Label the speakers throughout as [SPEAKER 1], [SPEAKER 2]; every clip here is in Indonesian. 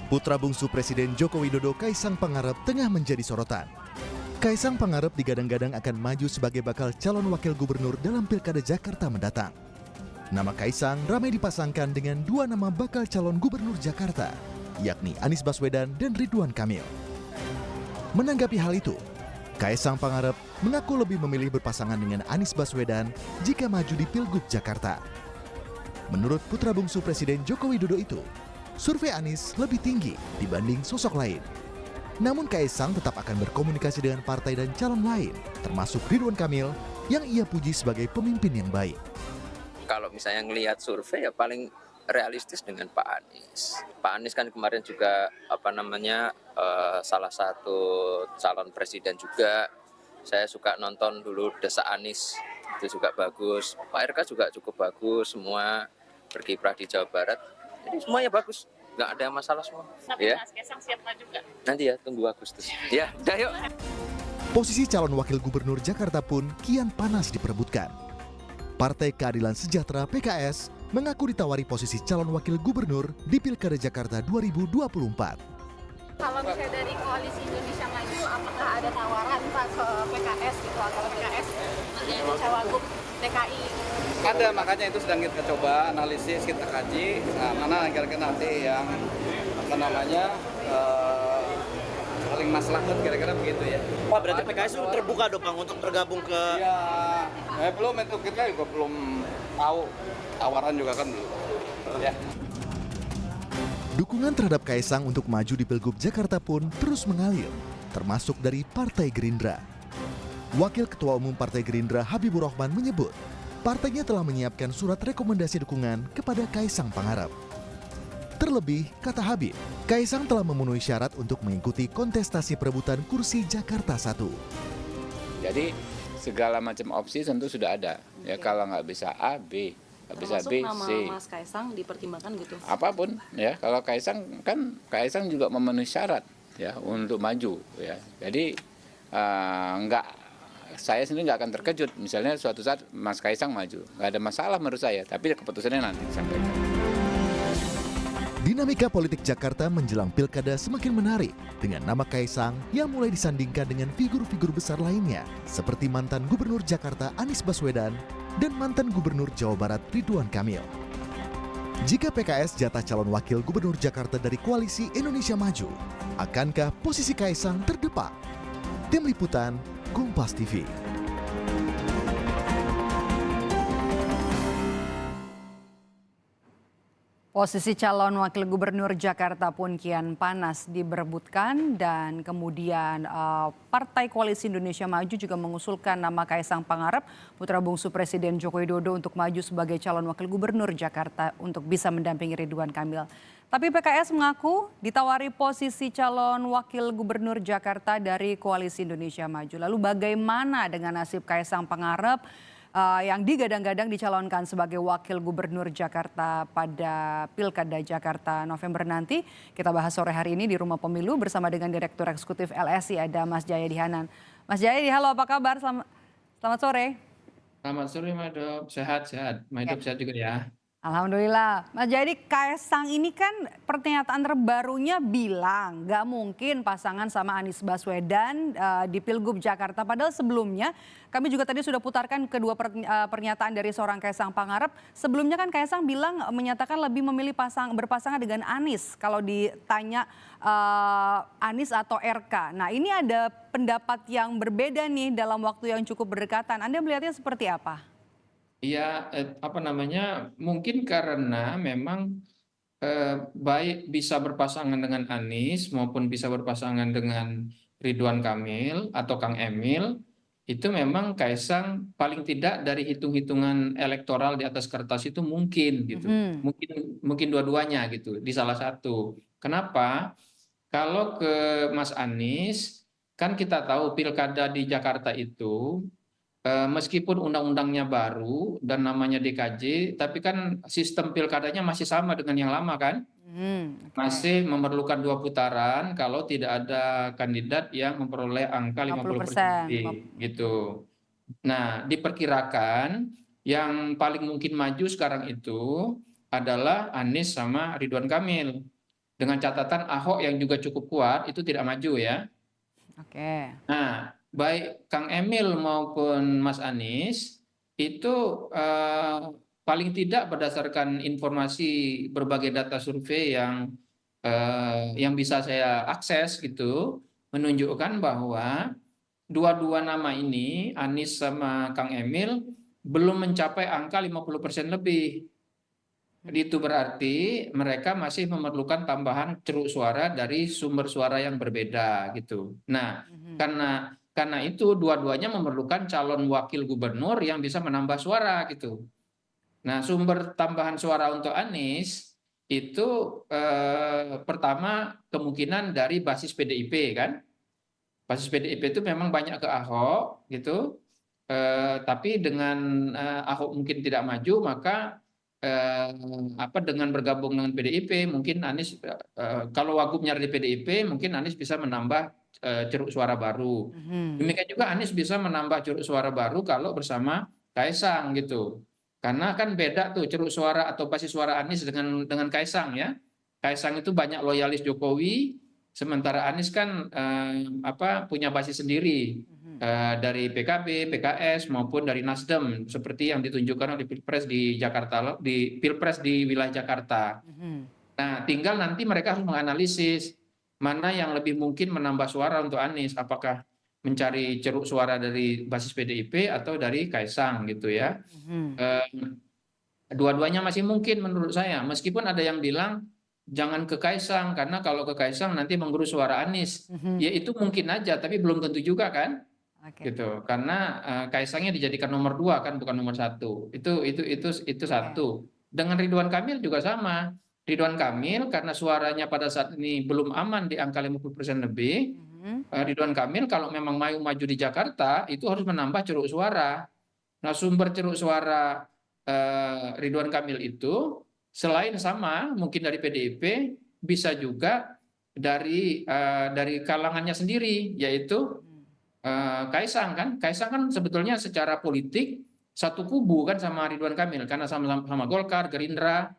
[SPEAKER 1] Putra bungsu Presiden Joko Widodo Kaisang Pangarep tengah menjadi sorotan. Kaisang Pangarep digadang-gadang akan maju sebagai bakal calon wakil gubernur dalam Pilkada Jakarta mendatang. Nama Kaisang ramai dipasangkan dengan dua nama bakal calon gubernur Jakarta, yakni Anies Baswedan dan Ridwan Kamil. Menanggapi hal itu, Kaisang Pangarep mengaku lebih memilih berpasangan dengan Anies Baswedan jika maju di Pilgub Jakarta. Menurut putra bungsu Presiden Joko Widodo itu, survei Anies lebih tinggi dibanding sosok lain. Namun Kaisang tetap akan berkomunikasi dengan partai dan calon lain, termasuk Ridwan Kamil yang ia puji sebagai pemimpin yang baik.
[SPEAKER 2] Kalau misalnya ngelihat survei ya paling realistis dengan Pak Anies. Pak Anies kan kemarin juga salah satu calon presiden juga. Saya suka nonton dulu Desa Anies, itu juga bagus. Pak RK juga cukup bagus, semua berkiprah di Jawa Barat. Jadi semuanya bagus, nggak ada masalah semua.
[SPEAKER 3] Tapi
[SPEAKER 2] Ya.
[SPEAKER 3] Mas Kaisang siap maju nggak?
[SPEAKER 2] Nanti ya, tunggu Agustus. Ya, udah yuk.
[SPEAKER 1] Posisi calon wakil gubernur Jakarta pun kian panas diperebutkan. Partai Keadilan Sejahtera (PKS) mengaku ditawari posisi calon wakil gubernur di Pilkada Jakarta 2024.
[SPEAKER 4] Kalau misalnya dari Koalisi Indonesia Maju, apakah ada tawaran Pak ke PKS gitu, atau PKS menjadi cawagup DKI?
[SPEAKER 5] Ada, makanya itu sedang kita coba analisis, kita kaji mana kira-kira nanti yang paling maslahat kira-kira begitu ya.
[SPEAKER 6] Pak, berarti PKS itu terbuka dong Bang untuk bergabung ke...
[SPEAKER 5] Ya, belum, itu kita juga belum tahu, tawaran juga kan belum. Ya.
[SPEAKER 1] Dukungan terhadap Kaisang untuk maju di Pilgub Jakarta pun terus mengalir, termasuk dari Partai Gerindra. Wakil Ketua Umum Partai Gerindra Habibur Rahman menyebut, partainya telah menyiapkan surat rekomendasi dukungan kepada Kaisang Pangarep. Terlebih, kata Habib, Kaisang telah memenuhi syarat untuk mengikuti kontestasi perebutan kursi Jakarta 1.
[SPEAKER 7] Jadi segala macam opsi tentu sudah ada. Ya kalau nggak bisa A, B, nggak bisa B,
[SPEAKER 4] Termasuk
[SPEAKER 7] C.
[SPEAKER 4] nama Mas Kaisang dipertimbangkan gitu?
[SPEAKER 7] Apapun ya. Kalau Kaisang juga memenuhi syarat ya untuk maju ya. Jadi saya sendiri nggak akan terkejut misalnya suatu saat Mas Kaisang maju. Nggak ada masalah menurut saya. Tapi keputusannya nanti disampaikan.
[SPEAKER 1] Dinamika politik Jakarta menjelang pilkada semakin menarik dengan nama Kaisang yang mulai disandingkan dengan figur-figur besar lainnya seperti mantan Gubernur Jakarta Anies Baswedan dan mantan Gubernur Jawa Barat Ridwan Kamil. Jika PKS jatah calon wakil Gubernur Jakarta dari Koalisi Indonesia Maju, akankah posisi Kaisang terdepak? Tim Liputan, Kompas TV.
[SPEAKER 8] Posisi calon wakil gubernur Jakarta pun kian panas diberebutkan dan kemudian Partai Koalisi Indonesia Maju juga mengusulkan nama Kaisang Pangarep, putra bungsu Presiden Joko Widodo untuk maju sebagai calon wakil gubernur Jakarta untuk bisa mendampingi Ridwan Kamil. Tapi PKS mengaku ditawari posisi calon wakil gubernur Jakarta dari Koalisi Indonesia Maju. Lalu bagaimana dengan nasib Kaisang Pangarep yang digadang-gadang dicalonkan sebagai wakil gubernur Jakarta pada Pilkada Jakarta November nanti? Kita bahas sore hari ini di Rumah Pemilu bersama dengan Direktur Eksekutif LSI ada Mas Jayadi Hanan. Mas Jayadi, halo, apa kabar? Selamat sore.
[SPEAKER 5] Selamat sore, Madop. Sehat. Madop sehat juga ya.
[SPEAKER 8] Alhamdulillah. Mas Jayadi, Kaisang ini kan pernyataan terbarunya bilang gak mungkin pasangan sama Anies Baswedan di Pilgub Jakarta. Padahal sebelumnya kami juga tadi sudah putarkan kedua pernyataan dari seorang Kaisang Pangarep. Sebelumnya kan Kaisang bilang menyatakan lebih memilih berpasangan dengan Anies kalau ditanya Anies atau RK. Nah, ini ada pendapat yang berbeda nih dalam waktu yang cukup berdekatan. Anda melihatnya seperti apa?
[SPEAKER 9] Ya, mungkin karena memang baik bisa berpasangan dengan Anies maupun bisa berpasangan dengan Ridwan Kamil atau Kang Emil, itu memang Kaisang paling tidak dari hitung-hitungan elektoral di atas kertas itu mungkin gitu. Mungkin dua-duanya gitu di salah satu. Kenapa? Kalau ke Mas Anies, kan kita tahu pilkada di Jakarta itu meskipun undang-undangnya baru dan namanya DKJ, tapi kan sistem pilkadanya masih sama dengan yang lama kan? Masih memerlukan 2 putaran kalau tidak ada kandidat yang memperoleh angka 50% gitu. Nah, diperkirakan yang paling mungkin maju sekarang itu adalah Anies sama Ridwan Kamil. dengan catatan Ahok yang juga cukup kuat itu tidak maju ya.
[SPEAKER 8] Oke.
[SPEAKER 9] Nah, baik Kang Emil maupun Mas Anies itu paling tidak berdasarkan informasi berbagai data survei yang bisa saya akses gitu, menunjukkan bahwa dua-dua nama ini, Anies sama Kang Emil, belum mencapai angka 50% lebih. Itu berarti mereka masih memerlukan tambahan ceruk suara dari sumber suara yang berbeda gitu. Nah, karena itu dua-duanya memerlukan calon wakil gubernur yang bisa menambah suara gitu. Nah, sumber tambahan suara untuk Anies itu pertama kemungkinan dari basis PDIP kan. Basis PDIP itu memang banyak ke Ahok gitu. Tapi dengan Ahok mungkin tidak maju, maka dengan bergabung dengan PDIP mungkin Anies kalau wagubnya dari PDIP mungkin Anies bisa menambah ceruk suara baru. Demikian juga Anies bisa menambah ceruk suara baru kalau bersama Kaisang gitu. Karena kan beda tuh ceruk suara atau basis suara Anies dengan Kaisang ya. Kaisang itu banyak loyalis Jokowi, sementara Anies kan punya basis sendiri. Dari PKB, PKS maupun dari Nasdem seperti yang ditunjukkan oleh Pilpres di Jakarta, di Pilpres di wilayah Jakarta. Nah, tinggal nanti mereka harus menganalisis mana yang lebih mungkin menambah suara untuk Anies, apakah mencari ceruk suara dari basis PDIP atau dari Kaisang gitu ya. Dua-duanya masih mungkin menurut saya, meskipun ada yang bilang jangan ke Kaisang karena kalau ke Kaisang nanti menggerus suara Anies. Ya itu mungkin aja, tapi belum tentu juga kan. Gitu, karena Kaisangnya dijadikan nomor 2 kan, bukan nomor 1. Itu satu. Dengan Ridwan Kamil juga sama. Ridwan Kamil karena suaranya pada saat ini belum aman di angka 50% lebih. Ridwan Kamil kalau memang mau maju di Jakarta itu harus menambah ceruk suara. Nah, sumber ceruk suara Ridwan Kamil itu selain sama mungkin dari PDIP, bisa juga dari kalangannya sendiri, yaitu Kaisang kan sebetulnya secara politik satu kubu kan sama Ridwan Kamil karena sama Golkar, Gerindra,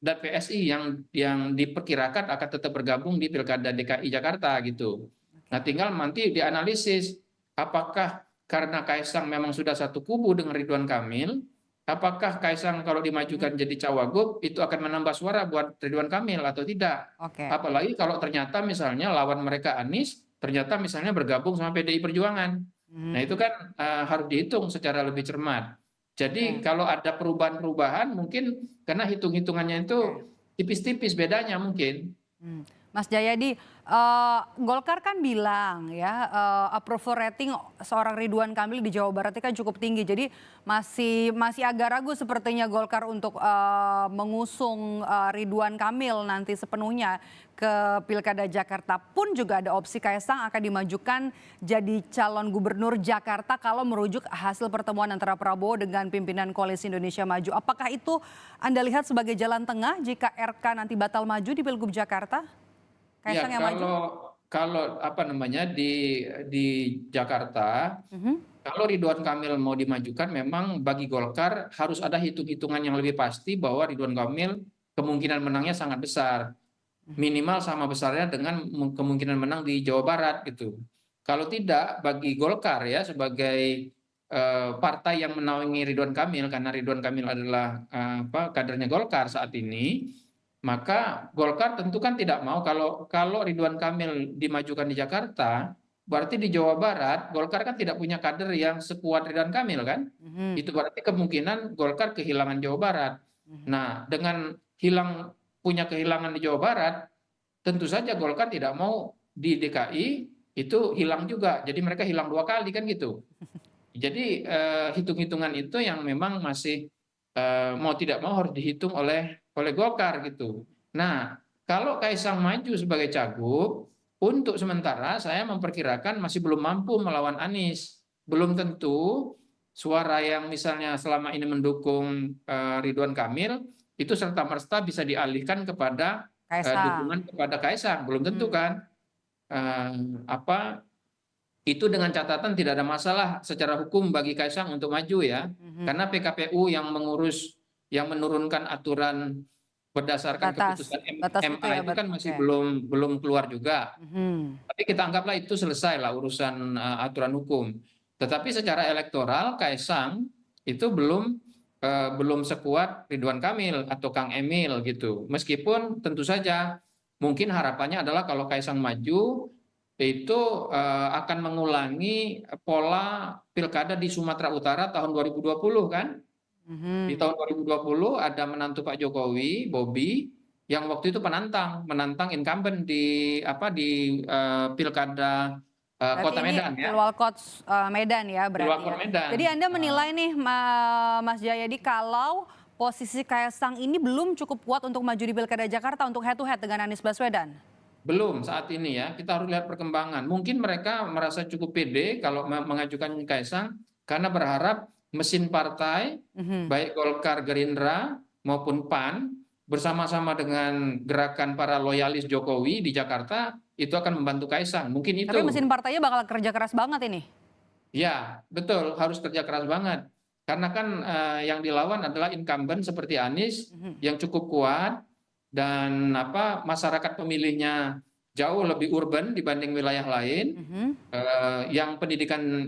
[SPEAKER 9] dan PSI yang diperkirakan akan tetap bergabung di Pilkada DKI Jakarta gitu. Nah, tinggal nanti dianalisis apakah karena Kaisang memang sudah satu kubu dengan Ridwan Kamil, apakah Kaisang kalau dimajukan jadi cawagup itu akan menambah suara buat Ridwan Kamil atau tidak? Apalagi kalau ternyata misalnya lawan mereka Anies ternyata misalnya bergabung sama PDI Perjuangan. Nah, itu kan harus dihitung secara lebih cermat. Jadi kalau ada perubahan-perubahan mungkin karena hitung-hitungannya itu tipis-tipis bedanya mungkin.
[SPEAKER 8] Mas Jayadi, Golkar kan bilang ya approval rating seorang Ridwan Kamil di Jawa Barat itu kan cukup tinggi. Jadi masih agak ragu sepertinya Golkar untuk mengusung Ridwan Kamil nanti sepenuhnya ke Pilkada Jakarta. Pun juga ada opsi Kaisang akan dimajukan jadi calon gubernur Jakarta kalau merujuk hasil pertemuan antara Prabowo dengan pimpinan Koalisi Indonesia Maju. Apakah itu Anda lihat sebagai jalan tengah jika RK nanti batal maju di Pilgub Jakarta? Kaisang yang maju?
[SPEAKER 9] Kalau di Jakarta, kalau Ridwan Kamil mau dimajukan, memang bagi Golkar harus ada hitung-hitungan yang lebih pasti bahwa Ridwan Kamil kemungkinan menangnya sangat besar, minimal sama besarnya dengan kemungkinan menang di Jawa Barat gitu. Kalau tidak, bagi Golkar ya sebagai partai yang menaungi Ridwan Kamil, karena Ridwan Kamil adalah kadernya Golkar saat ini. Maka Golkar tentu kan tidak mau kalau Ridwan Kamil dimajukan di Jakarta, berarti di Jawa Barat Golkar kan tidak punya kader yang sekuat Ridwan Kamil kan? Itu berarti kemungkinan Golkar kehilangan Jawa Barat. Nah, dengan punya kehilangan di Jawa Barat, tentu saja Golkar tidak mau di DKI itu hilang juga. Jadi mereka hilang 2 kali kan gitu. Jadi hitung-hitungan itu yang memang masih mau tidak mau harus dihitung oleh Golkar gitu. Nah, kalau Kaisang maju sebagai cagup, untuk sementara saya memperkirakan masih belum mampu melawan Anies. Belum tentu suara yang misalnya selama ini mendukung Ridwan Kamil itu serta-merta bisa dialihkan kepada dukungan kepada Kaisang. Belum tentu kan. Itu dengan catatan tidak ada masalah secara hukum bagi Kaisang untuk maju ya. Karena PKPU yang menurunkan aturan berdasarkan
[SPEAKER 8] Batas,
[SPEAKER 9] keputusan
[SPEAKER 8] batas itu
[SPEAKER 9] MA
[SPEAKER 8] ya,
[SPEAKER 9] itu kan masih
[SPEAKER 8] oke.
[SPEAKER 9] belum keluar juga.
[SPEAKER 8] Mhm.
[SPEAKER 9] Tapi kita anggaplah itu selesai lah urusan aturan hukum. Tetapi secara elektoral Kaisang itu belum sekuat Ridwan Kamil atau Kang Emil gitu. Meskipun tentu saja mungkin harapannya adalah kalau Kaisang maju itu akan mengulangi pola pilkada di Sumatera Utara tahun 2020 kan. Di
[SPEAKER 8] Mhm.
[SPEAKER 9] tahun 2020 ada menantu Pak Jokowi, Bobi, yang waktu itu menantang incumbent di pilkada
[SPEAKER 8] Berarti
[SPEAKER 9] Kota
[SPEAKER 8] ini
[SPEAKER 9] Medan ya,
[SPEAKER 8] Pilwalkot Medan ya berarti
[SPEAKER 9] Pilwalkot
[SPEAKER 8] ya.
[SPEAKER 9] Medan.
[SPEAKER 8] Jadi Anda menilai nih Mas Jayadi kalau posisi Kaisang ini belum cukup kuat untuk maju di Pilkada Jakarta untuk head to head dengan Anies Baswedan?
[SPEAKER 9] Belum saat ini ya, kita harus lihat perkembangan. Mungkin mereka merasa cukup pede kalau mengajukan Kaisang karena berharap mesin partai,
[SPEAKER 8] Mhm.
[SPEAKER 9] baik Golkar, Gerindra maupun PAN, bersama-sama dengan gerakan para loyalis Jokowi di Jakarta, itu akan membantu Kaisang. Mungkin
[SPEAKER 8] Tapi
[SPEAKER 9] itu.
[SPEAKER 8] mesin partainya bakal kerja keras banget ini.
[SPEAKER 9] Ya, betul, harus kerja keras banget. Karena kan yang dilawan adalah incumbent seperti Anies
[SPEAKER 8] Mhm.
[SPEAKER 9] yang cukup kuat dan masyarakat pemilihnya jauh lebih urban dibanding wilayah lain,
[SPEAKER 8] Mhm.
[SPEAKER 9] yang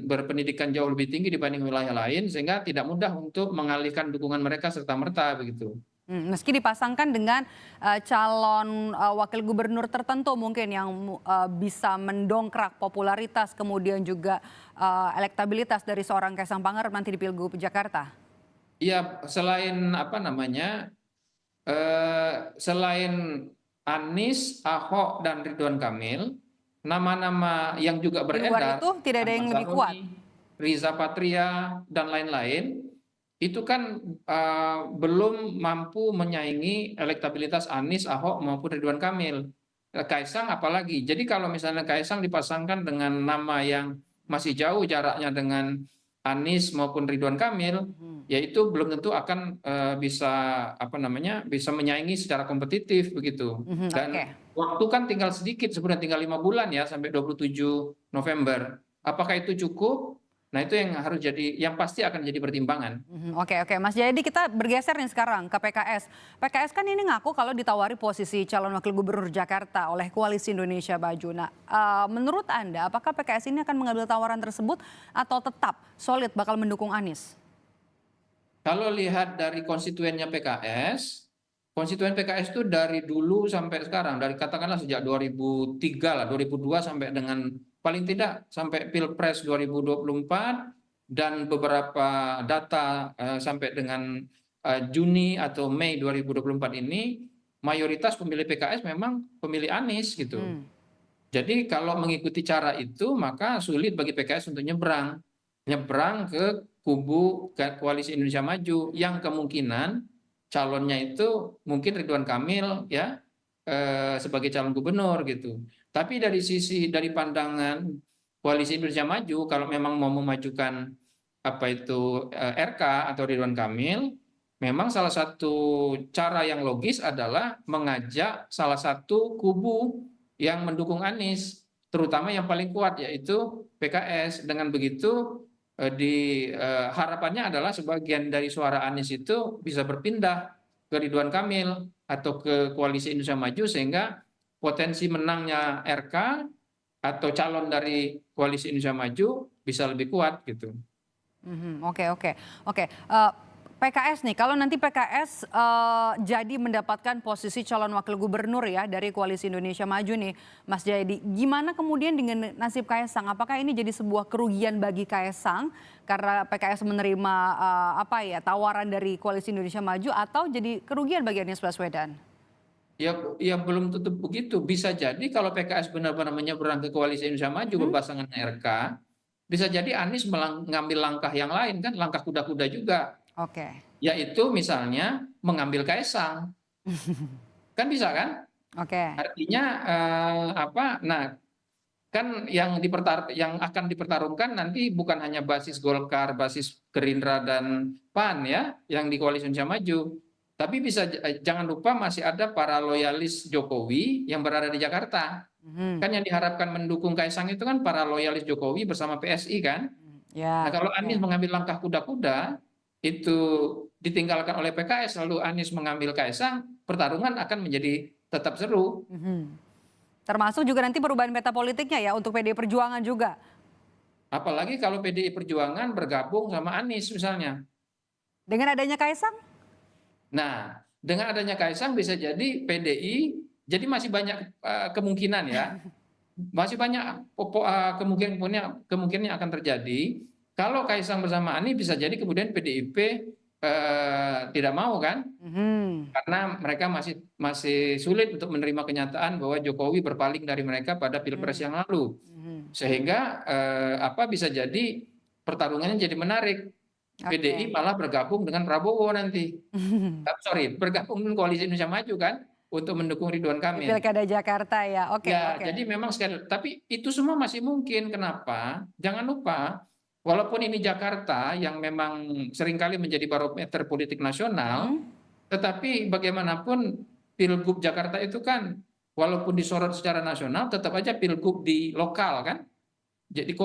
[SPEAKER 9] berpendidikan jauh lebih tinggi dibanding wilayah lain, sehingga tidak mudah untuk mengalihkan dukungan mereka serta-merta begitu.
[SPEAKER 8] Meski dipasangkan dengan calon wakil gubernur tertentu mungkin yang bisa mendongkrak popularitas kemudian juga elektabilitas dari seorang Kaisang Pangarep nanti di Pilgub Jakarta.
[SPEAKER 9] Iya, selain Anies, Ahok, dan Ridwan Kamil, nama-nama yang juga
[SPEAKER 8] Di luar
[SPEAKER 9] beredar,
[SPEAKER 8] itu tidak ada yang
[SPEAKER 9] Ahmad
[SPEAKER 8] lebih kuat.
[SPEAKER 9] Saroni, Riza Patria, dan lain-lain, itu kan belum mampu menyaingi elektabilitas Anies, Ahok, maupun Ridwan Kamil. Kaisang apalagi. Jadi kalau misalnya Kaisang dipasangkan dengan nama yang masih jauh jaraknya dengan Anies maupun Ridwan Kamil, yaitu belum tentu akan bisa menyaingi secara kompetitif begitu.
[SPEAKER 8] Mhm,
[SPEAKER 9] Dan
[SPEAKER 8] oke.
[SPEAKER 9] waktu kan tinggal sedikit, sebenarnya tinggal 5 bulan ya sampai 27 November. Apakah itu cukup? Nah, itu yang pasti akan jadi pertimbangan.
[SPEAKER 8] Oke, Mas Jayadi, kita bergeser nih sekarang ke PKS. PKS kan ini ngaku kalau ditawari posisi calon wakil gubernur Jakarta oleh Koalisi Indonesia Maju. Nah, menurut Anda apakah PKS ini akan mengambil tawaran tersebut atau tetap solid bakal mendukung Anies?
[SPEAKER 9] Kalau lihat dari konstituennya PKS, konstituen PKS itu dari dulu sampai sekarang, dari katakanlah sejak 2003 lah, 2002 sampai dengan paling tidak sampai Pilpres 2024 dan beberapa data sampai dengan Juni atau Mei 2024 ini, mayoritas pemilih PKS memang pemilih Anies gitu. Jadi kalau mengikuti cara itu, maka sulit bagi PKS untuk nyebrang ke kubu Koalisi Indonesia Maju yang kemungkinan calonnya itu mungkin Ridwan Kamil ya sebagai calon gubernur gitu. Tapi dari pandangan Koalisi Indonesia Maju, kalau memang mau memajukan RK atau Ridwan Kamil, memang salah satu cara yang logis adalah mengajak salah satu kubu yang mendukung Anies, terutama yang paling kuat yaitu PKS. Dengan begitu harapannya adalah sebagian dari suara Anies itu bisa berpindah ke Ridwan Kamil atau ke Koalisi Indonesia Maju, sehingga potensi menangnya RK atau calon dari Koalisi Indonesia Maju bisa lebih kuat gitu.
[SPEAKER 8] Oke. PKS nih, kalau nanti PKS jadi mendapatkan posisi calon wakil gubernur ya dari Koalisi Indonesia Maju nih, Mas Jayadi, gimana kemudian dengan nasib Kaisang? Apakah ini jadi sebuah kerugian bagi Kaisang karena PKS menerima tawaran dari Koalisi Indonesia Maju, atau jadi kerugian bagi Anies Baswedan?
[SPEAKER 9] Ya belum tentu begitu. Bisa jadi kalau PKS benar-benar menyeberang ke Koalisi Indonesia Maju berpasangan RK, bisa jadi Anies mengambil langkah yang lain kan, langkah kuda-kuda juga.
[SPEAKER 8] Oke.
[SPEAKER 9] Yaitu misalnya mengambil Kaisang. Kan bisa kan?
[SPEAKER 8] Oke.
[SPEAKER 9] Artinya Nah, kan yang akan dipertarungkan nanti bukan hanya basis Golkar, basis Gerindra dan PAN ya, yang di Koalisi Indonesia Maju. Tapi jangan lupa masih ada para loyalis Jokowi yang berada di Jakarta. Kan yang diharapkan mendukung Kaisang itu kan para loyalis Jokowi bersama PSI kan.
[SPEAKER 8] Ya.
[SPEAKER 9] Nah, kalau Anies mengambil langkah kuda-kuda, itu ditinggalkan oleh PKS lalu Anies mengambil Kaisang, pertarungan akan menjadi tetap seru.
[SPEAKER 8] Termasuk juga nanti perubahan peta politiknya ya untuk PDI Perjuangan juga.
[SPEAKER 9] Apalagi kalau PDI Perjuangan bergabung sama Anies misalnya.
[SPEAKER 8] Dengan adanya Kaisang?
[SPEAKER 9] Nah, dengan adanya Kaisang bisa jadi PDI, jadi masih banyak kemungkinan ya, masih banyak kemungkinan yang akan terjadi. Kalau Kaisang bersama Anies bisa jadi kemudian PDIP tidak mau kan, karena mereka masih sulit untuk menerima kenyataan bahwa Jokowi berpaling dari mereka pada Pilpres yang lalu, sehingga bisa jadi pertarungannya jadi menarik. PDI malah bergabung dengan Prabowo nanti. Bergabung dengan Koalisi Indonesia Maju kan untuk mendukung Ridwan Kamil.
[SPEAKER 8] Pilkada Jakarta ya. Oke.
[SPEAKER 9] Jadi memang tapi itu semua masih mungkin. Kenapa? Jangan lupa, walaupun ini Jakarta yang memang seringkali menjadi barometer politik nasional, tetapi bagaimanapun Pilgub Jakarta itu kan walaupun disorot secara nasional, tetap aja Pilgub di lokal kan. Jadi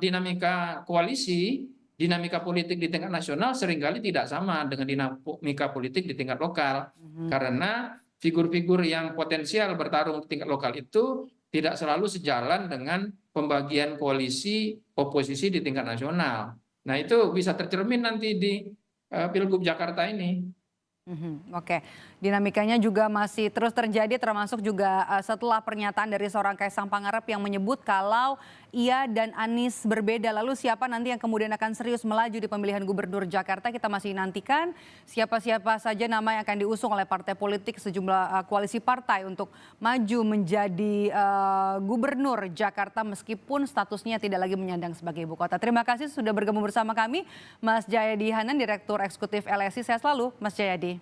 [SPEAKER 9] dinamika koalisi, dinamika politik di tingkat nasional seringkali tidak sama dengan dinamika politik di tingkat lokal. Karena figur-figur yang potensial bertarung di tingkat lokal itu tidak selalu sejalan dengan pembagian koalisi oposisi di tingkat nasional. Nah itu bisa tercermin nanti di Pilgub Jakarta ini.
[SPEAKER 8] Oke, dinamikanya juga masih terus terjadi termasuk juga setelah pernyataan dari seorang Kaisang Pangarep yang menyebut kalau ia dan Anies berbeda. Lalu siapa nanti yang kemudian akan serius melaju di pemilihan gubernur Jakarta, kita masih nantikan siapa-siapa saja nama yang akan diusung oleh partai politik sejumlah koalisi partai untuk maju menjadi gubernur Jakarta meskipun statusnya tidak lagi menyandang sebagai ibu kota. Terima kasih sudah bergabung bersama kami Mas Jayadi Hanan, Direktur Eksekutif LSI. Sehat selalu Mas Jayadi.